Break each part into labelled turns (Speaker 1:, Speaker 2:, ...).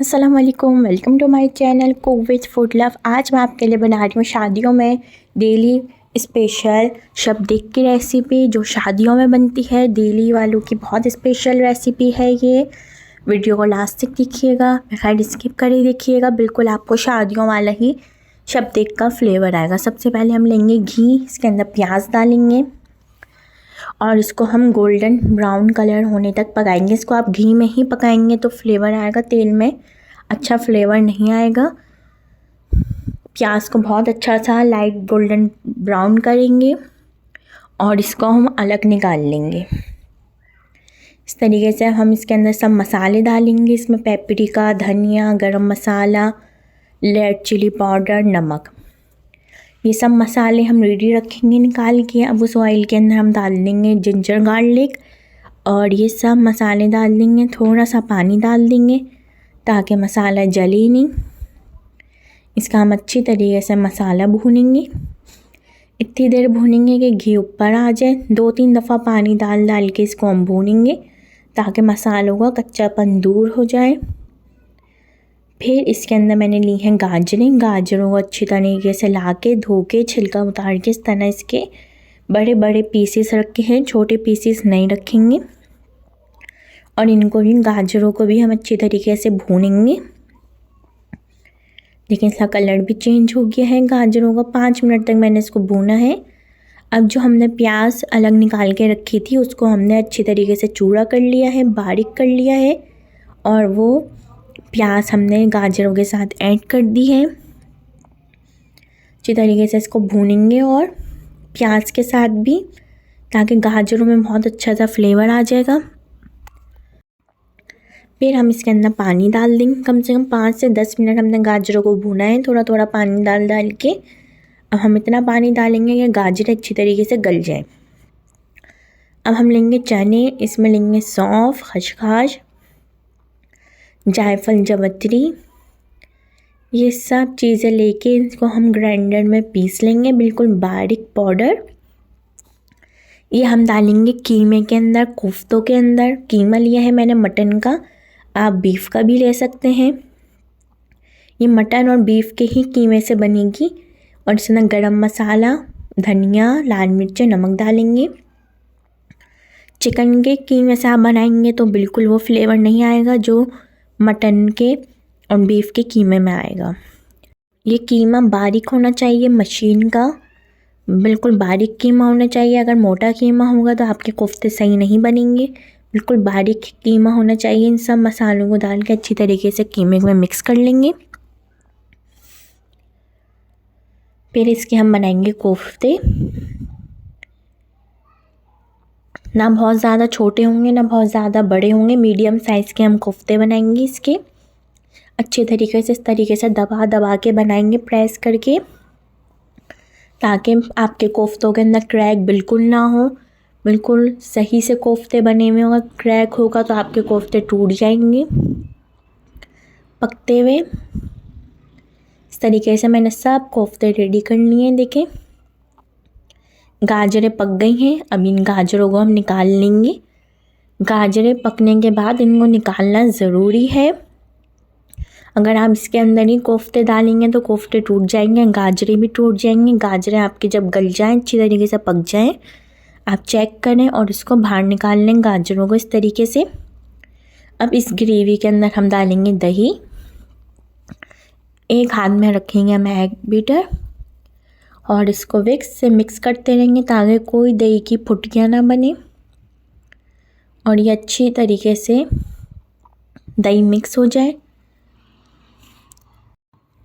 Speaker 1: अस्सलाम वालेकुम, welcome to my channel cook with food love. आज मैं आपके लिए बना रही हूँ शादियों में डेली स्पेशल शबदेक की रेसिपी, जो शादियों में बनती है। डेली वालों की बहुत स्पेशल रेसिपी है ये। वीडियो को लास्ट तक देखिएगा, बगैर स्किप करे देखिएगा। बिल्कुल आपको शादियों वाला ही शबदेक का फ्लेवर आएगा। सबसे पहले हम लेंगे घी, इसके अंदर प्याज डालेंगे और इसको हम गोल्डन ब्राउन कलर होने तक पकाएंगे। इसको आप घी में ही पकाएंगे तो फ्लेवर आएगा, तेल में अच्छा फ्लेवर नहीं आएगा। प्याज को बहुत अच्छा सा लाइट गोल्डन ब्राउन करेंगे और इसको हम अलग निकाल लेंगे। इस तरीके से हम इसके अंदर सब मसाले डालेंगे। इसमें पेपरिका, धनिया, गरम मसाला, रेड चिली पाउडर, नमक, ये सब मसाले हम रेडी रखेंगे निकाल के। अब उस ऑयल के अंदर हम डाल देंगे जिंजर गार्लिक और ये सब मसाले डाल देंगे। थोड़ा सा पानी डाल देंगे ताकि मसाला जले नहीं। इसका हम अच्छी तरीके से मसाला भूनेंगे। इतनी देर भूनेंगे कि घी ऊपर आ जाए। 2-3 दफ़ा पानी डाल डाल के इसको हम भूनेंगे ताकि मसालों का कच्चापन दूर हो जाए। फिर इसके अंदर मैंने ली हैं गाजरों को अच्छी तरीके से ला के धो के छिलका उतार के इस तरह इसके बड़े बड़े पीसेस रखे हैं, छोटे पीसेस नहीं रखेंगे। और इनको भी, गाजरों को भी हम अच्छी तरीके से भूनेंगे। देखिए इसका कलर भी चेंज हो गया है गाजरों का। 5 मिनट तक मैंने इसको भूना है। अब जो हमने प्याज अलग निकाल के रखी थी उसको हमने अच्छी तरीके से चूरा कर लिया है, बारीक कर लिया है और वो प्याज हमने गाजरों के साथ ऐड कर दी है। अच्छी तरीके से इसको भूनेंगे और प्याज के साथ भी, ताकि गाजरों में बहुत अच्छा सा फ्लेवर आ जाएगा। फिर हम इसके अंदर पानी डाल देंगे। कम से कम 5 से 10 मिनट हमने गाजरों को भूना है, थोड़ा थोड़ा पानी डाल डाल के। अब हम इतना पानी डालेंगे कि गाजर अच्छी तरीके से गल जाए। अब हम लेंगे चने, इसमें लेंगे सौंफ, खसखस, जायफल, जवित्री, ये सब चीज़ें लेके इसको हम ग्राइंडर में पीस लेंगे, बिल्कुल बारीक पाउडर। ये हम डालेंगे कीमे के अंदर, कोफ्तों के अंदर। कीमा लिया है मैंने मटन का, आप बीफ का भी ले सकते हैं। ये मटन और बीफ के ही कीमे से बनेगी। और इसमें गरम मसाला, धनिया, लाल मिर्च, नमक डालेंगे। चिकन के कीमे से आप बनाएंगे तो बिल्कुल वो फ्लेवर नहीं आएगा जो मटन के और बीफ के कीमे में आएगा। ये कीमा बारीक होना चाहिए, मशीन का बिल्कुल बारीक कीमा होना चाहिए। अगर मोटा कीमा होगा तो आपके कोफ्ते सही नहीं बनेंगे। बिल्कुल बारीक कीमा होना चाहिए। इन सब मसालों को डाल के अच्छी तरीके से कीमे में मिक्स कर लेंगे। फिर इसके हम बनाएंगे कोफ्ते। ना बहुत ज़्यादा छोटे होंगे ना बहुत ज़्यादा बड़े होंगे, मीडियम साइज़ के हम कोफ्ते बनाएंगे इसके। अच्छे तरीके से इस तरीके से दबा दबा के बनाएंगे, प्रेस करके, ताकि आपके कोफ्तों के अंदर क्रैक बिल्कुल ना हो। बिल्कुल सही से कोफ्ते बने हुए होगा, क्रैक होगा तो आपके कोफ्ते टूट जाएंगे पकते हुए। इस तरीके से मैंने सब कोफ्ते रेडी कर लिए हैं। देखें गाजरें पक गई हैं। अब इन गाजरों को हम निकाल लेंगे। गाजरें पकने के बाद इनको निकालना ज़रूरी है। अगर आप इसके अंदर ही कोफ्ते डालेंगे तो कोफ्ते टूट जाएंगे, गाजरें भी टूट जाएंगी। गाजरें आपकी जब गल जाएं, अच्छी तरीके से पक जाएं, आप चेक करें और इसको बाहर निकाल लें गाजरों को इस तरीके से। अब इस ग्रेवी के अंदर हम डालेंगे दही। एक हाथ में रखेंगे हम एग बीटर और इसको विक्स से मिक्स करते रहेंगे ताकि कोई दही की फुटकियाँ ना बने। और ये अच्छी तरीके से दही मिक्स हो जाए।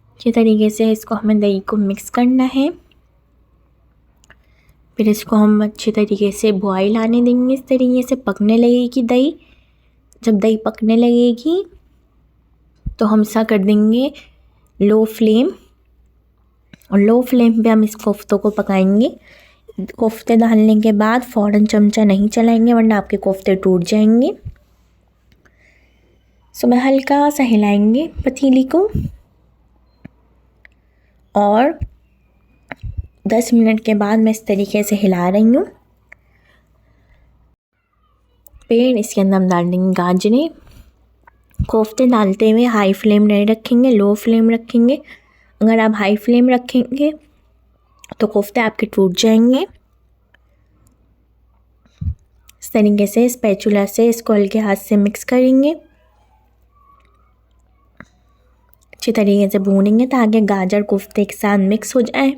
Speaker 1: अच्छी तरीके से इसको हमें दही को मिक्स करना है। फिर इसको हम अच्छी तरीके से बॉईल आने देंगे। इस तरीके से पकने लगेगी दही। जब दही पकने लगेगी तो हम ऐसा कर देंगे लो फ्लेम, और लो फ्लेम पे हम इस कोफ्तों को पकाएंगे। कोफ्ते डालने के बाद फ़ौरन चमचा नहीं चलाएंगे वरना आपके कोफ्ते टूट जाएंगे। सुबह हल्का सा हिलाएंगे पतीली को और 10 मिनट के बाद मैं इस तरीके से हिला रही हूँ। फिर इसके अंदर हम डाल देंगे गाजरें, कोफ्ते डालते हुए हाई फ्लेम नहीं रखेंगे, लो फ्लेम रखेंगे। अगर आप हाई फ्लेम रखेंगे तो कोफ्ते आपके टूट जाएंगे। इस तरीके से स्पैचुला से इसको हल्के हाथ से मिक्स करेंगे, अच्छी तरीके से भूनेंगे ताकि गाजर कोफ्ते के साथ मिक्स हो जाए।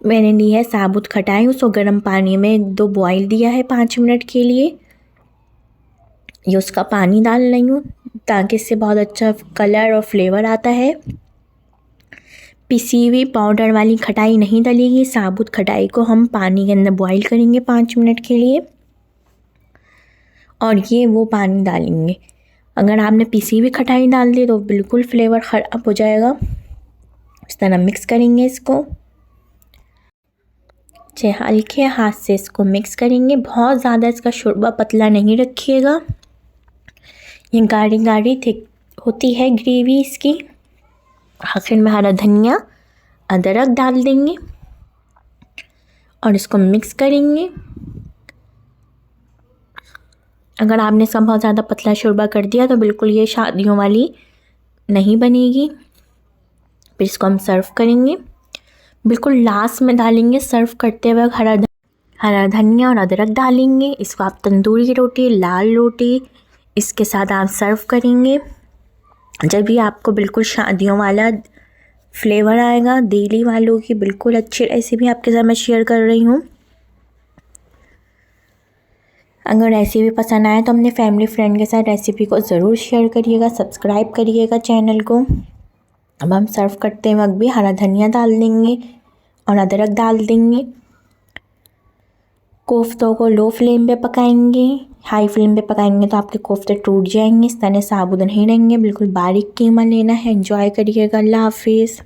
Speaker 1: मैंने ली है साबुत खटाई, उसको गर्म पानी में 1-2 बॉईल दिया है 5 मिनट के लिए। ये उसका पानी डाल रही हूँ ताकि इससे बहुत अच्छा कलर और फ्लेवर आता है। पिसी हुई पाउडर वाली खटाई नहीं डलेगी, साबुत खटाई को हम पानी के अंदर बॉईल करेंगे 5 मिनट के लिए और ये वो पानी डालेंगे। अगर आपने पिसी हुई खटाई डाल दी तो बिल्कुल फ्लेवर ख़राब हो जाएगा। इस तरह मिक्स करेंगे इसको, हल्के हाथ से इसको मिक्स करेंगे। बहुत ज़्यादा इसका शोरबा पतला नहीं रखिएगा, ये गाढ़ी गाढ़ी थिक होती है ग्रेवी इसकी। आखिर में हरा धनिया अदरक डाल देंगे और इसको मिक्स करेंगे। अगर आपने इसका बहुत ज़्यादा पतला शोरबा कर दिया तो बिल्कुल ये शादियों वाली नहीं बनेगी। फिर इसको हम सर्व करेंगे, बिल्कुल लास्ट में डालेंगे सर्व करते वक्त हरा धनिया और अदरक डालेंगे। इसको आप तंदूरी रोटी, लाल रोटी इसके साथ आप सर्व करेंगे। जब भी आपको बिल्कुल शादियों वाला फ्लेवर आएगा, दिल्ली वालों की बिल्कुल अच्छी रेसिपी आपके साथ मैं शेयर कर रही हूँ। अगर रेसिपी पसंद आए तो अपने फैमिली फ्रेंड के साथ रेसिपी को ज़रूर शेयर करिएगा, सब्सक्राइब करिएगा चैनल को। अब हम सर्व करते वक्त भी हरा धनिया डाल देंगे और अदरक डाल देंगे। कोफ्तों को लो फ्लेम पे पकाएंगे, हाई फ्लेम पे पकाएंगे तो आपके कोफ्ते टूट जाएंगे। इस तरह साबुत नहीं रहेंगे, बिल्कुल बारीक कीमा लेना है। एंजॉय करिएगा। अल्लाह हाफिज़।